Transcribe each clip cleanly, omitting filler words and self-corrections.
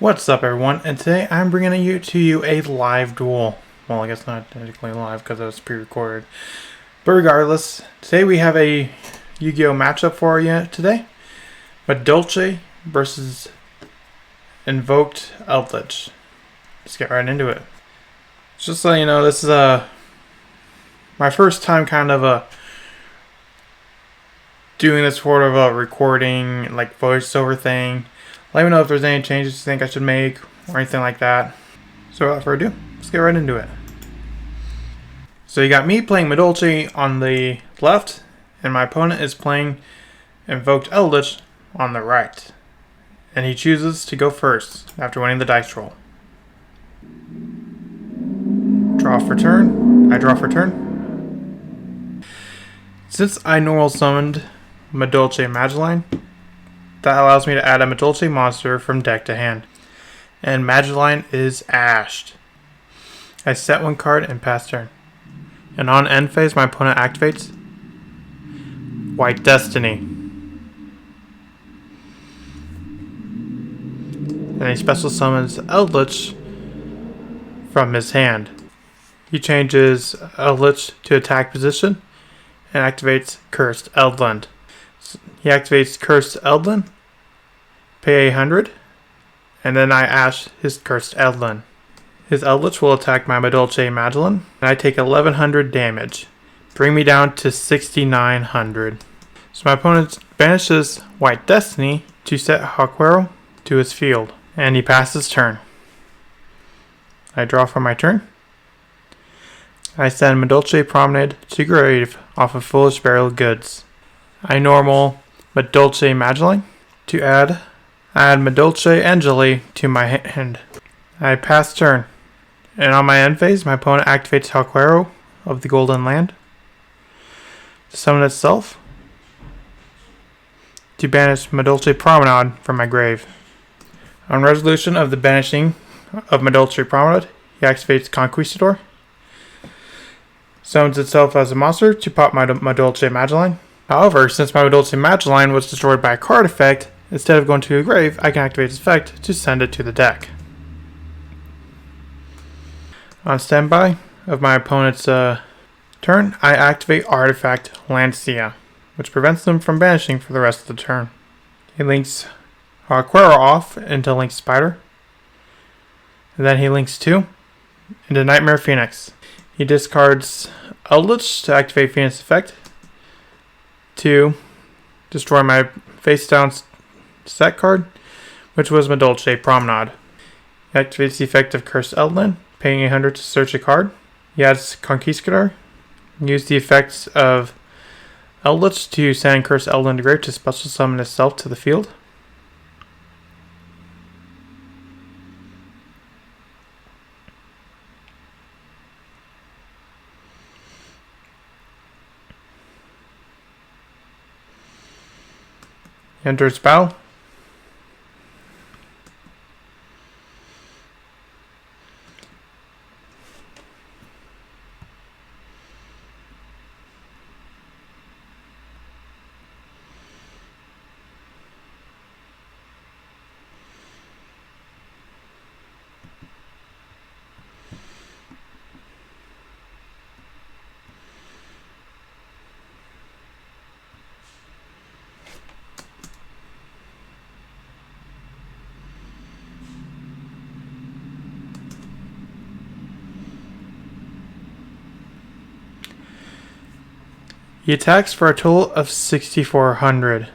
What's up, everyone? And today I'm bringing you a live duel. Well, I guess not technically live because it was pre-recorded. But regardless, today we have a Yu-Gi-Oh matchup for you today. Madolche versus Invoked Eldlich. Let's get right into it. Just so you know, this is my first time kind of doing this sort of a recording, like voiceover thing. Let me know if there's any changes you think I should make or anything like that. So without further ado, let's get right into it. So you got me playing Madolche on the left, and my opponent is playing Invoked Eldich on the right. And he chooses to go first after winning the dice roll. Draw for turn. I draw for turn. Since I normal summoned Madolche Madolche, that allows me to add a Madolche monster from deck to hand. And Madolche is ashed. I set one card and pass turn. And on end phase, my opponent activates White Destiny. And he special summons Eldlich from his hand. He changes Eldlich to attack position and activates Cursed Eldland. He activates Cursed Eldland, pay 100, and then I ash his Cursed Eldland. His Eldlich will attack my Madolche Madolche, and I take 1100 damage, bring me down to 6900. So my opponent banishes White Destiny to set Haquero to his field, and he passes turn. I draw for my turn. I send Madolche Promenade to grave off of Foolish Burial Goods. I normal Madolche Madolche to add Madolche Angeli to my hand. I pass turn. And on my end phase, my opponent activates Haquero of the Golden Land to summon itself to banish Madolche Promenade from my grave. On resolution of the banishing of Madolche Promenade, he activates Conquistador, summons itself as a monster to pop my Madolche Madolche. However, since my Madolche Madolche was destroyed by a card effect, instead of going to a grave, I can activate its effect to send it to the deck. On standby of my opponent's turn, I activate Artifact Lancia, which prevents them from banishing for the rest of the turn. He links Haquero off into Link Spider, and then he links 2 into Nightmare Phoenix. He discards Eldlich to activate Phoenix effect to destroy my face down set card, which was Madolche Promenade. He activates the effect of Cursed Eldland, paying 800 to search a card. He adds Conquistador. Use the effects of Eldlich to send Cursed Eldland to grave to special summon itself to the field. He enters battle. He attacks for a total of 6,400.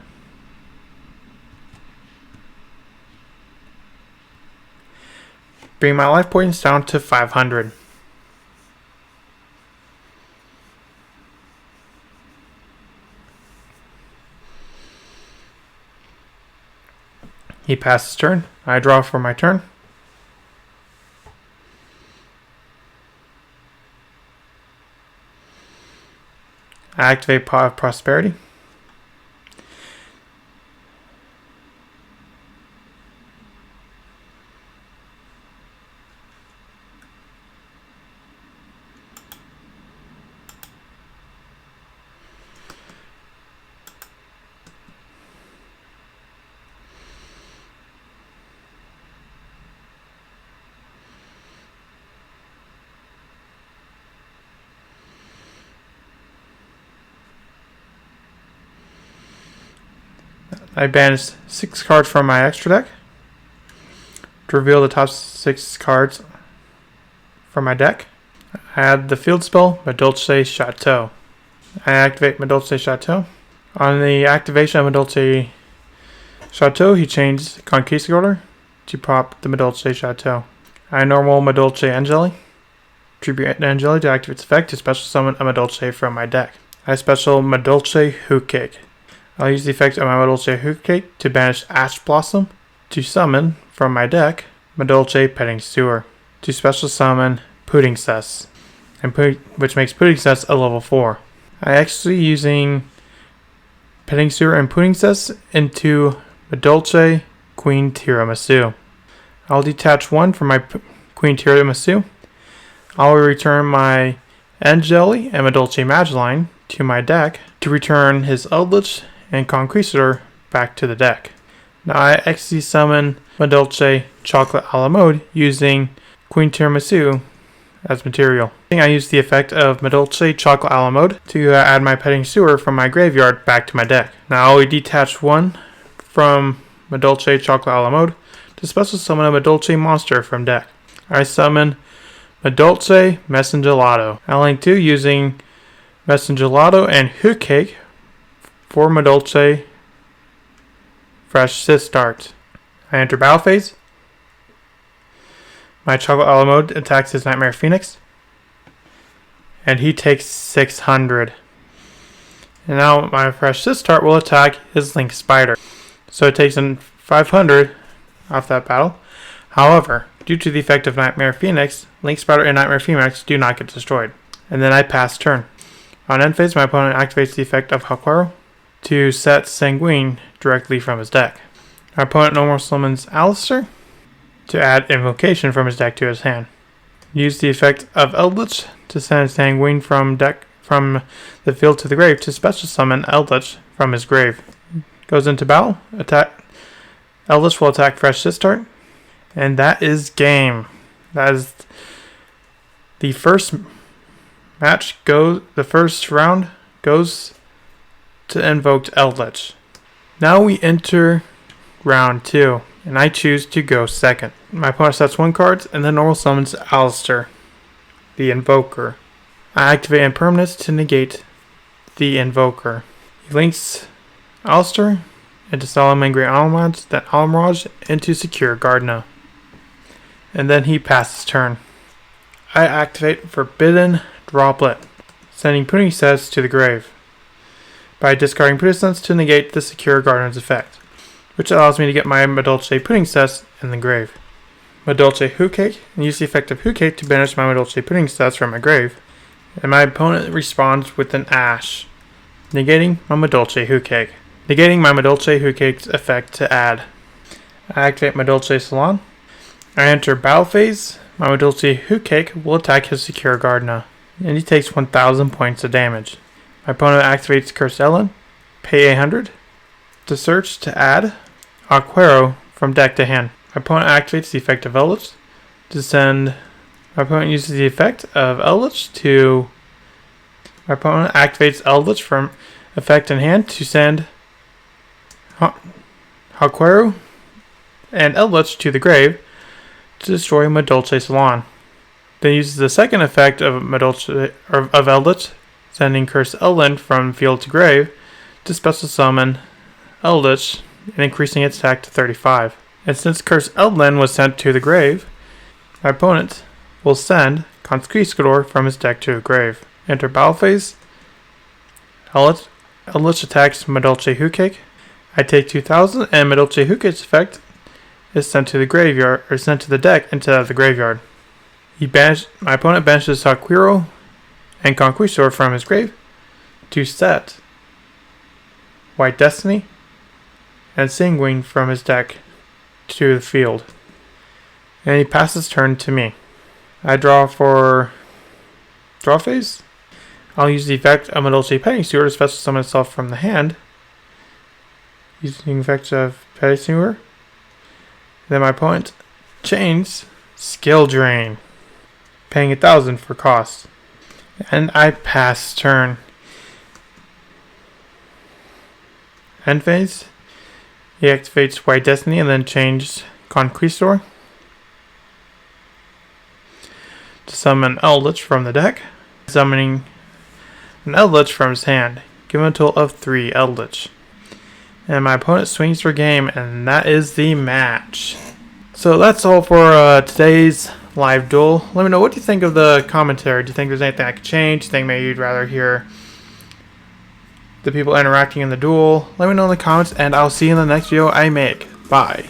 Bring my life points down to 500. He passes turn. I draw for my turn. I activate Paw of Prosperity. I banished 6 cards from my extra deck to reveal the top 6 cards from my deck. I add the field spell, Madolche Chateau. I activate Madolche Chateau. On the activation of Madolche Chateau, he changed Conquistador to pop the Madolche Chateau. I normal Madolche Angeli. Tribute Angeli to activate its effect to special summon a Madolche from my deck. I special Madolche Hoot Cake. I'll use the effect of my Madolche Hoot Cake to banish Ash Blossom to summon from my deck Madolche Petting Sewer to special summon Pudding Cess, which makes Pudding Cess a level 4. I actually using Petting Sewer and Pudding Cess into Madolche Queen Tiramisu. I'll detach 1 from my Queen Tiramisu. I'll return my Angeli and Madolche Mageline to my deck to return his Eldlich and Conquistador back to the deck. Now I XC summon Madolche Chocolate a la mode using Queen Tiramisu as material. I use the effect of Madolche Chocolate a la mode to add my Petting Sewer from my graveyard back to my deck. Now I'll detach 1 from Madolche Chocolate a la mode to special summon a Madolche monster from deck. I summon Madolche Messengelato. I link 2 using Messengelato and Hoot Cake for Madolche Fresh Start. I enter battle phase. My Chocolate a la mode attacks his Nightmare Phoenix, and he takes 600. And now my Fresh Start will attack his Link Spider, so it takes in 500 off that battle. However, due to the effect of Nightmare Phoenix, Link Spider and Nightmare Phoenix do not get destroyed. And then I pass turn. On end phase, my opponent activates the effect of Hakuero to set Sanguine directly from his deck. My opponent normal summons Alistair to add Invocation from his deck to his hand. Use the effect of Eldlich to send Sanguine from the field to the grave to special summon Eldlich from his grave. Goes into battle. Eldlich will attack Fresh Start. And that is game. That is the first match. The first round goes to Invoked Eldlich. Now we enter round 2, and I choose to go second. My opponent sets 1 card, and then normal summons Alistair, the Invoker. I activate Impermanence to negate the Invoker. He links Alistair into Salamangreat Almirage, then Almirage into Secure Gardena. And then he passes turn. I activate Forbidden Droplet, sending Pudding Cess to the grave by discarding Pudding Cess to negate the Secure Gardener's effect, which allows me to get my Madolche Pudding Cess in the grave. Madolche Hoot Cake, and use the effect of Hoot Cake to banish my Madolche Pudding Cess from my grave, and my opponent responds with an Ash, negating my Madolche Hoot Cake. Negating my Madolche Hoot Cake's effect to add. I activate Madolche Salon. I enter battle phase. My Madolche Hoot Cake will attack his Secure Gardena, and he takes 1,000 points of damage. My opponent activates Cursed Ellen, pay 800 to search to add Hakuero from deck to hand. My opponent activates the effect of Eldlich to send. My opponent uses the effect of Eldlich to. My opponent activates Eldlich from effect in hand to send Hakuero and Eldlich to the grave to destroy Madolche Salon. Then uses the second effect of Eldlich, sending Cursed Ellen from field to grave to special summon Eldlich and increasing its attack to 35. And since Cursed Ellen was sent to the grave, my opponent will send Conquistador from his deck to the grave. Enter battle phase. Eldlich attacks Madolche Hoot Cake. I take 2,000, and Madolche Hoot Cake's effect is sent to the graveyard, or sent to the deck instead of the graveyard. My opponent banishes Hakuero and Conquistador from his grave to set White Destiny and Sanguine from his deck to the field. And he passes turn to me. I draw for draw phase. I'll use the effect of Madolche Petting Sewer to special summon itself from the hand. Using the effect of Petting Sewer. Then my opponent chains Skill Drain, paying 1,000 for cost. And I pass turn. End phase. He activates White Destiny and then changes Conquistador to summon Eldich from the deck. Summoning an Eldlich from his hand. Give him a total of 3 Eldlich. And my opponent swings for game, and that is the match. So that's all for today's live duel. Let me know, what do you think of the commentary? Do you think there's anything I could change? Do you think maybe you'd rather hear the people interacting in the duel? Let me know in the comments, and I'll see you in the next video I make. Bye.